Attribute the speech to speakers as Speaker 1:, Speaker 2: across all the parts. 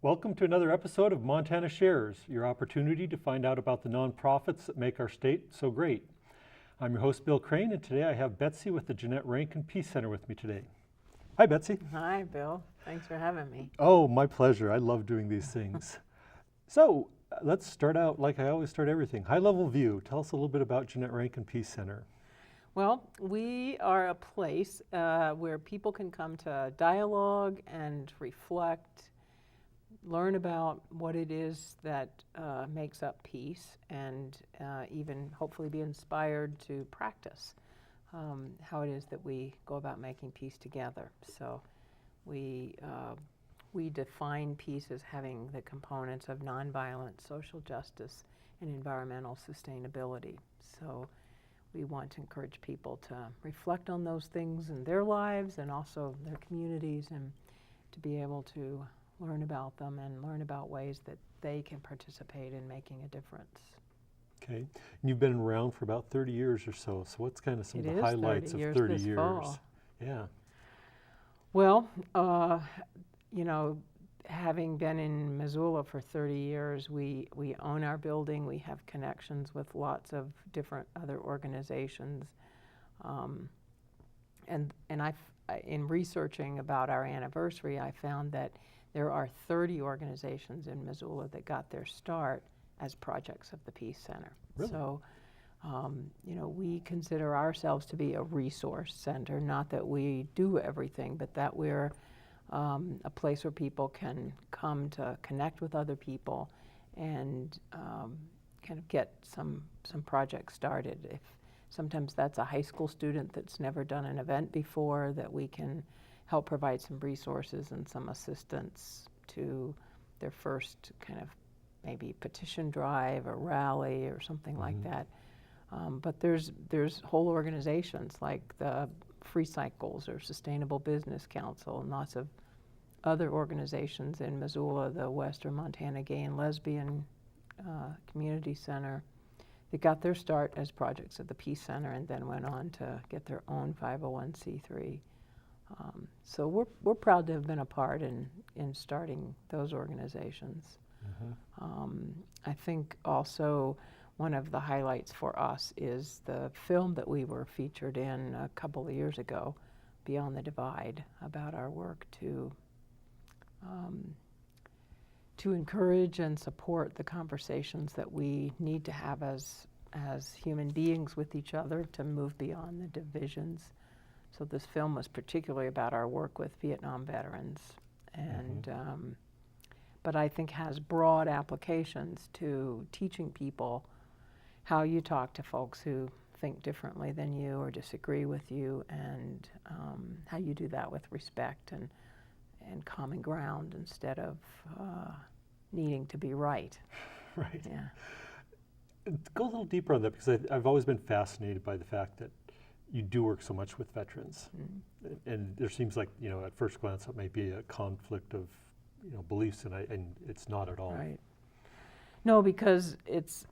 Speaker 1: Welcome to another episode of Montana Shares, your opportunity to find out about the nonprofits that make our state so great. I'm your host, Bill Crane, and today I have Betsy with the Jeannette Rankin Peace Center with me today. Hi, Betsy.
Speaker 2: Hi, Bill. Thanks for having me.
Speaker 1: Oh, my pleasure. I love doing these things. So let's start out like I always start everything. High-level view. Tell us a little bit about Jeannette Rankin Peace Center.
Speaker 2: Well, we are a place where people can come to dialogue and reflect, learn about what it is that makes up peace, and even hopefully be inspired to practice how it is that we go about making peace together. So we define peace as having the components of nonviolent social justice and environmental sustainability. So we want to encourage people to reflect on those things in their lives and also their communities, and to be able to learn about them and learn about ways that they can participate in making a difference.
Speaker 1: Okay. And you've been around for about 30 years or so. So what's kind of some of the highlights of 30 years?
Speaker 2: Fall.
Speaker 1: Yeah.
Speaker 2: Well, you know, having been in Missoula for 30 years, we own our building. We have connections with lots of different other organizations. And in researching about our anniversary, I found that there are 30 organizations in Missoula that got their start as projects of the Peace Center.
Speaker 1: Really?
Speaker 2: So, you know, we consider ourselves to be a resource center, not that we do everything, but that we're a place where people can come to connect with other people and kind of get some projects started. If sometimes that's a high school student that's never done an event before, that we can help provide some resources and some assistance to their first kind of maybe petition drive or rally or something like that. But there's whole organizations like the Free Cycles or Sustainable Business Council and lots of other organizations in Missoula, the Western Montana Gay and Lesbian Community Center, that got their start as projects at the Peace Center and then went on to get their own 501c3. So we're proud to have been a part in starting those organizations. I think also one of the highlights for us is the film that we were featured in a couple of years ago, Beyond the Divide, about our work to encourage and support the conversations that we need to have as human beings with each other to move beyond the divisions. So this film was particularly about our work with Vietnam veterans, and but I think has broad applications to teaching people how you talk to folks who think differently than you or disagree with you, and how you do that with respect and common ground instead of needing to be right.
Speaker 1: Right.
Speaker 2: Yeah.
Speaker 1: Go a little deeper on that, because I've always been fascinated by the fact that you do work so much with veterans. And there seems like, you know, at first glance it may be a conflict of, you know, beliefs, and it's not at all.
Speaker 2: Right. No, because it's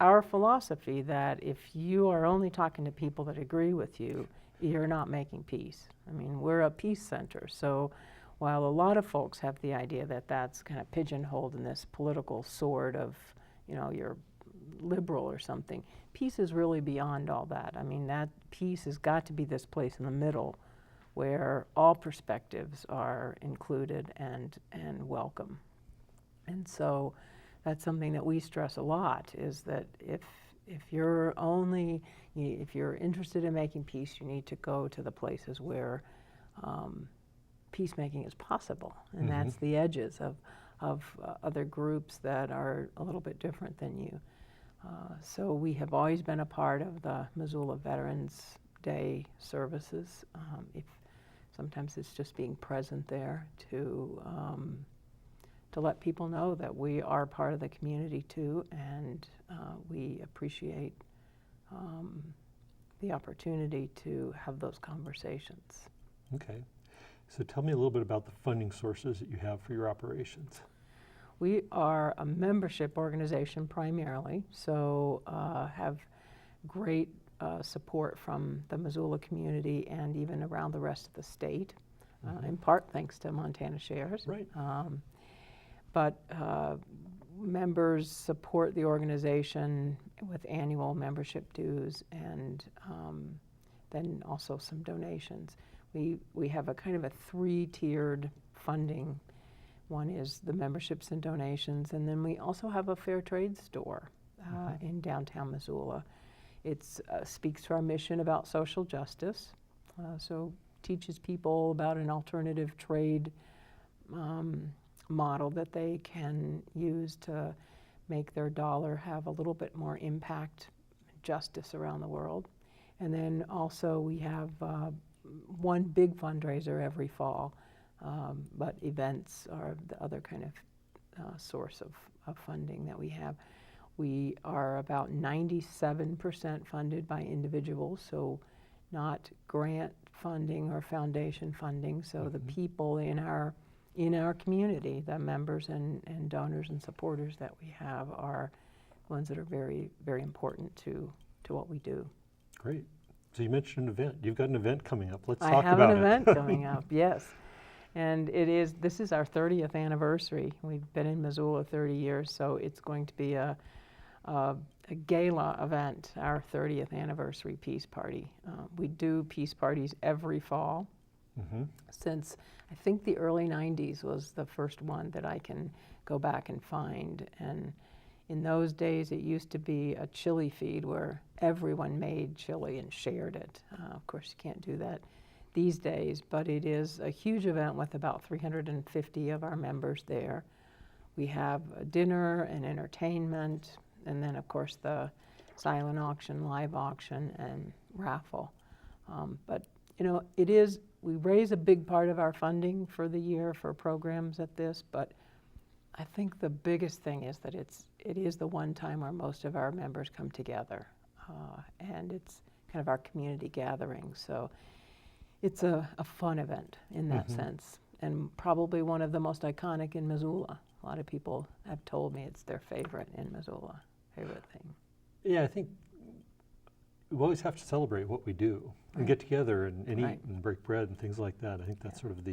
Speaker 2: our philosophy that if you are only talking to people that agree with you, you're not making peace. I mean, we're a peace center, so while a lot of folks have the idea that that's kind of pigeonholed in this political sword of, you know, you're liberal or something, peace is really beyond all that. I mean, that peace has got to be this place in the middle where all perspectives are included and welcome. And so that's something that we stress a lot, is that if you're interested in making peace, you need to go to the places where peacemaking is possible, and that's the edges of other groups that are a little bit different than you. So we have always been a part of the Missoula Veterans Day services. If sometimes it's just being present there to let people know that we are part of the community too, and we appreciate the opportunity to have those conversations.
Speaker 1: Okay. So tell me a little bit about the funding sources that you have for your operations.
Speaker 2: We are a membership organization primarily, so have great support from the Missoula community and even around the rest of the state, in part thanks to Montana Shares.
Speaker 1: Right.
Speaker 2: but members support the organization with annual membership dues and then also some donations. We have a kind of a three-tiered funding. One is the memberships and donations, and then we also have a fair trade store in downtown Missoula. It speaks to our mission about social justice, so teaches people about an alternative trade model that they can use to make their dollar have a little bit more impact, justice around the world. And then also we have one big fundraiser every fall, but events are the other kind of source of funding that we have. We are about 97% funded by individuals, so not grant funding or foundation funding. So the people in our community, the members and donors and supporters that we have, are ones that are very, very important to what we do.
Speaker 1: Great. So you mentioned an event. You've got an event coming up. Let's talk about it.
Speaker 2: I have an event coming up, yes. And this is our 30th anniversary. We've been in Missoula 30 years, so it's going to be a gala event, our 30th anniversary peace party. We do peace parties every fall. Since I think the early 90s was the first one that I can go back and find. And in those days, it used to be a chili feed where everyone made chili and shared it. Of course, you can't do that these days, but it is a huge event with about 350 of our members there. We have a dinner and entertainment, and then, of course, the silent auction, live auction, and raffle. But, you know, we raise a big part of our funding for the year for programs at this, but I think the biggest thing is that it is the one time where most of our members come together, and it's kind of our community gathering. So it's a fun event in that sense, and probably one of the most iconic in Missoula. A lot of people have told me it's their favorite in Missoula, favorite thing.
Speaker 1: Yeah, I think we always have to celebrate what we do and get together and eat and break bread and things like that. I think that's sort of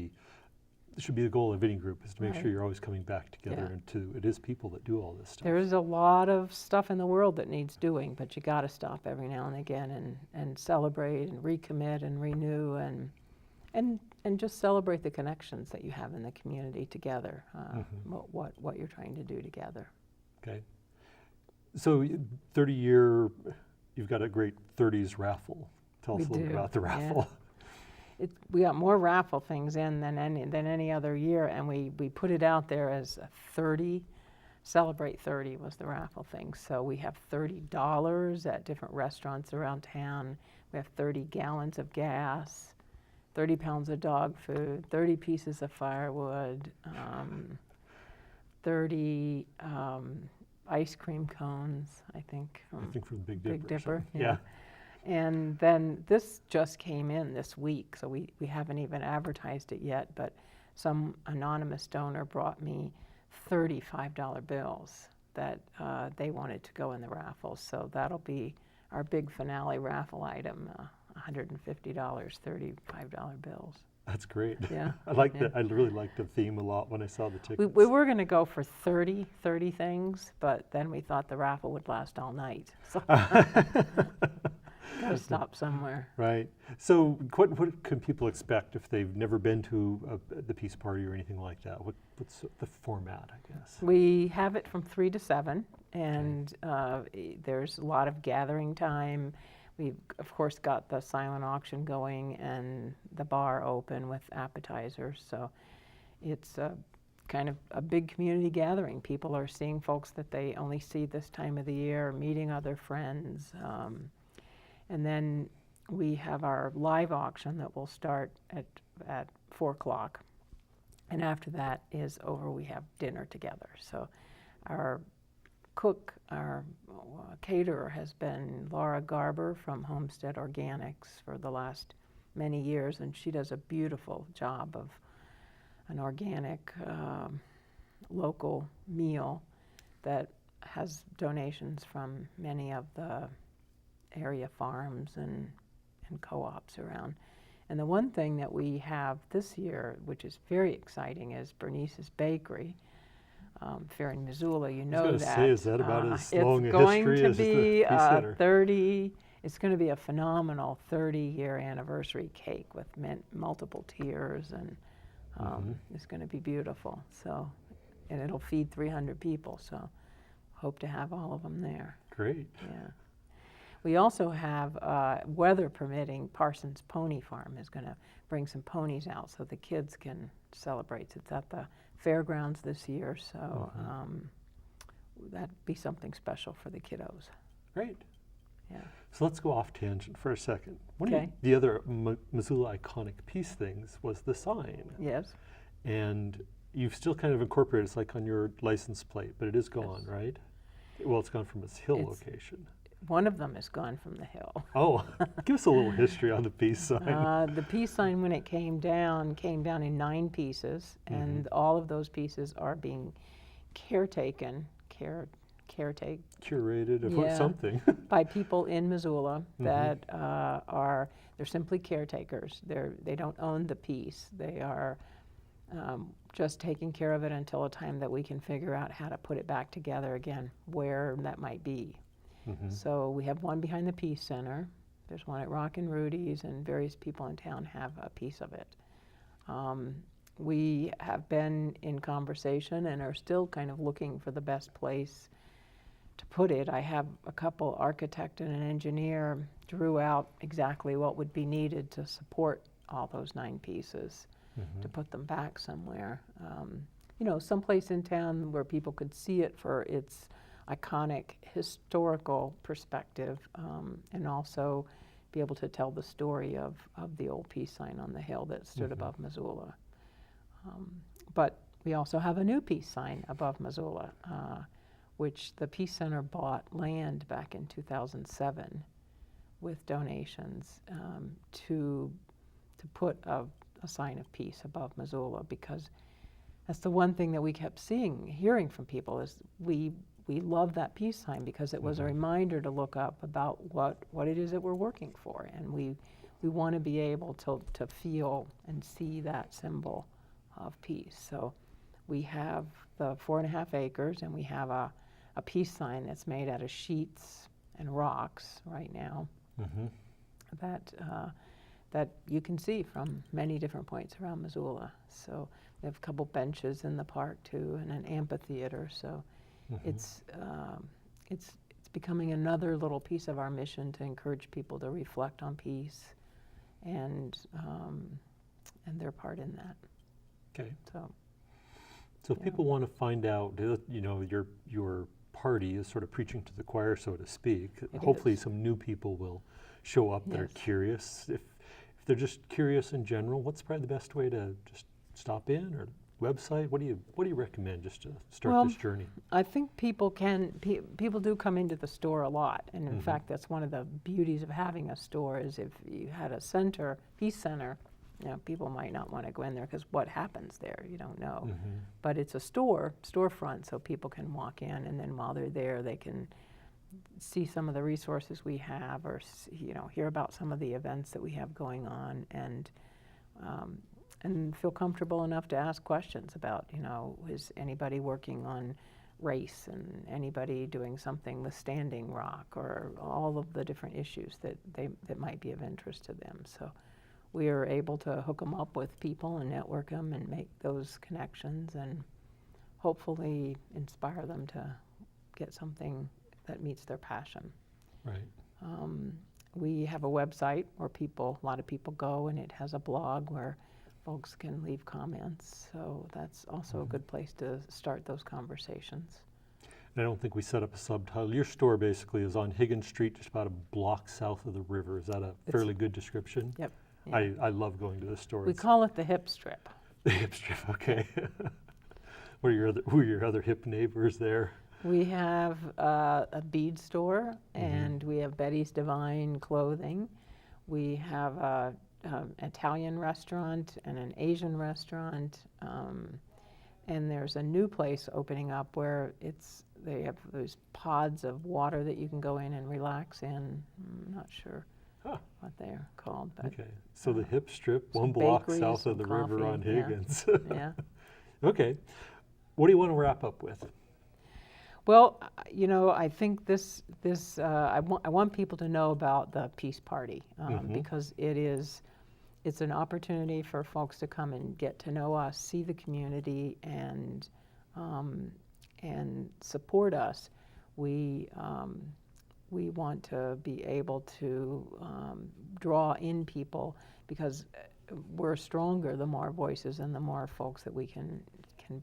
Speaker 1: should be the goal of any group, is to make sure you're always coming back together and it is people that do all this stuff.
Speaker 2: There is a lot of stuff in the world that needs doing, but you got to stop every now and again and celebrate and recommit and renew and just celebrate the connections that you have in the community together, what you're trying to do together.
Speaker 1: Okay. So 30-year, you've got a great 30s raffle. Tell us a little bit about the raffle.
Speaker 2: Yeah. We got more raffle things in than any other year, and we put it out there as a 30. Celebrate 30 was the raffle thing. So we have $30 at different restaurants around town. We have 30 gallons of gas, 30 pounds of dog food, 30 pieces of firewood, 30 ice cream cones, I think.
Speaker 1: I think from Big Dipper.
Speaker 2: Big Dipper,
Speaker 1: yeah.
Speaker 2: And then this just came in this week, so we haven't even advertised it yet, but some anonymous donor brought me 30 $5 bills that they wanted to go in the raffle. So that'll be our big finale raffle item, $150, 30 $5 bills.
Speaker 1: That's great.
Speaker 2: Yeah.
Speaker 1: I really liked the theme a lot when I saw the tickets.
Speaker 2: We were going to go for 30 things, but then we thought the raffle would last all night. So got to stop somewhere.
Speaker 1: Right. So what can people expect if they've never been to the Peace Party or anything like that? What's the format, I guess?
Speaker 2: We have it from 3 to 7, and there's a lot of gathering time. We've, of course, got the silent auction going and the bar open with appetizers. So it's kind of a big community gathering. People are seeing folks that they only see this time of the year, meeting other friends. And then we have our live auction that will start at 4 o'clock. And after that is over, we have dinner together. So our cook, our caterer has been Laura Garber from Homestead Organics for the last many years, and she does a beautiful job of an organic local meal that has donations from many of the area farms and co-ops around. And the one thing that we have this year, which is very exciting, is Bernice's Bakery. if you're in Missoula, you
Speaker 1: I
Speaker 2: know
Speaker 1: was
Speaker 2: that.
Speaker 1: going to say, is that about as long a
Speaker 2: It's going
Speaker 1: history
Speaker 2: to
Speaker 1: as the
Speaker 2: be
Speaker 1: Peace Center?
Speaker 2: it's going to be a phenomenal 30-year anniversary cake with multiple tiers, and it's going to be beautiful. So, and it'll feed 300 people, so hope to have all of them there.
Speaker 1: Great.
Speaker 2: Yeah. We also have, weather permitting, Parsons Pony Farm is going to bring some ponies out so the kids can celebrate. It's at the fairgrounds this year, so that'd be something special for the kiddos.
Speaker 1: Great.
Speaker 2: Yeah.
Speaker 1: So let's go off tangent for a second. One of
Speaker 2: Okay.
Speaker 1: the other Missoula iconic peace things was the sign.
Speaker 2: Yes.
Speaker 1: And you've still kind of incorporated, it's like on your license plate, but it is gone,
Speaker 2: Yes.
Speaker 1: right? Well, it's gone from its hill
Speaker 2: It's-
Speaker 1: location.
Speaker 2: One of them is gone from the hill.
Speaker 1: Oh, give us a little history on the peace sign.
Speaker 2: The peace sign, when it came down in 9 pieces, and all of those pieces are being caretaken
Speaker 1: Curated of
Speaker 2: Yeah.
Speaker 1: something.
Speaker 2: by people in Missoula that they're simply caretakers. They don't own the piece. They are just taking care of it until a time that we can figure out how to put it back together again, where that might be. So we have one behind the Peace Center. There's one at Rockin' Rudy's, and various people in town have a piece of it. We have been in conversation and are still kind of looking for the best place to put it. I have a couple, architect and an engineer, drew out exactly what would be needed to support all those 9 pieces, to put them back somewhere. You know, someplace in town where people could see it for its iconic historical perspective, and also be able to tell the story of the old peace sign on the hill that stood above Missoula. But we also have a new peace sign above Missoula, which the Peace Center bought land back in 2007 with donations to put a sign of peace above Missoula, because that's the one thing that we kept hearing from people is we love that peace sign because it was a reminder to look up about what it is that we're working for, and we want to be able to feel and see that symbol of peace. So we have the 4.5 acres, and we have a peace sign that's made out of sheets and rocks right now that you can see from many different points around Missoula. So we have a couple benches in the park too, and an amphitheater. So it's becoming another little piece of our mission to encourage people to reflect on peace and their part in that.
Speaker 1: Okay.
Speaker 2: So
Speaker 1: if people want to find out, you know, your party is sort of preaching to the choir, so to speak. Hopefully some new people will show up that are curious. If they're just curious in general, what's probably the best way to just stop in, or website? What do you recommend just to start this journey?
Speaker 2: I think people do come into the store a lot, and in fact that's one of the beauties of having a store is if you had a peace center, you know, people might not want to go in there because what happens there, you don't know. But it's a storefront, so people can walk in, and then while they're there they can see some of the resources we have, or you know, hear about some of the events that we have going on, and feel comfortable enough to ask questions about, you know, is anybody working on race, and anybody doing something with Standing Rock, or all of the different issues that might be of interest to them. So we are able to hook them up with people and network them and make those connections, and hopefully inspire them to get something that meets their passion.
Speaker 1: Right.
Speaker 2: We have a website where a lot of people go, and it has a blog where folks can leave comments. So that's also a good place to start those conversations.
Speaker 1: And I don't think we set up a subtitle. Your store basically is on Higgins Street, just about a block south of the river. Is that a fairly good description?
Speaker 2: Yep.
Speaker 1: I love going to the store.
Speaker 2: We call it the hip strip.
Speaker 1: The hip strip, okay. Who are your other hip neighbors there?
Speaker 2: We have a bead store, and we have Betty's Divine Clothing. We have an Italian restaurant and an Asian restaurant, and there's a new place opening up where they have those pods of water that you can go in and relax in. I'm not sure what they're called, but
Speaker 1: okay. So the hip strip,
Speaker 2: some
Speaker 1: one block
Speaker 2: bakeries,
Speaker 1: south of
Speaker 2: some
Speaker 1: the river
Speaker 2: coffee,
Speaker 1: on Higgins.
Speaker 2: yeah.
Speaker 1: Okay. What do you want to wrap up with?
Speaker 2: Well, you know, I think I want people to know about the Peace Party because it's an opportunity for folks to come and get to know us, see the community, and support us. We want to be able to draw in people because we're stronger the more voices and the more folks that we can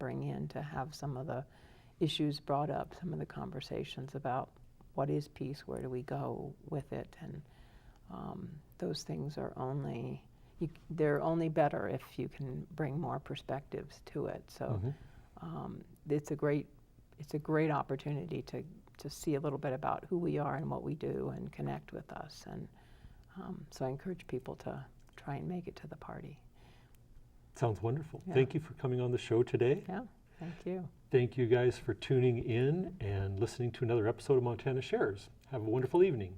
Speaker 2: bring in to have some of the issues brought up, some of the conversations about what is peace, where do we go with it, and those things are they're only better if you can bring more perspectives to it. So it's a great opportunity to see a little bit about who we are and what we do and connect with us. And so I encourage people to try and make it to the party.
Speaker 1: Sounds wonderful.
Speaker 2: Yeah.
Speaker 1: Thank you for coming on the show today.
Speaker 2: Yeah, thank you.
Speaker 1: Thank you guys for tuning in and listening to another episode of Montana Shares. Have a wonderful evening.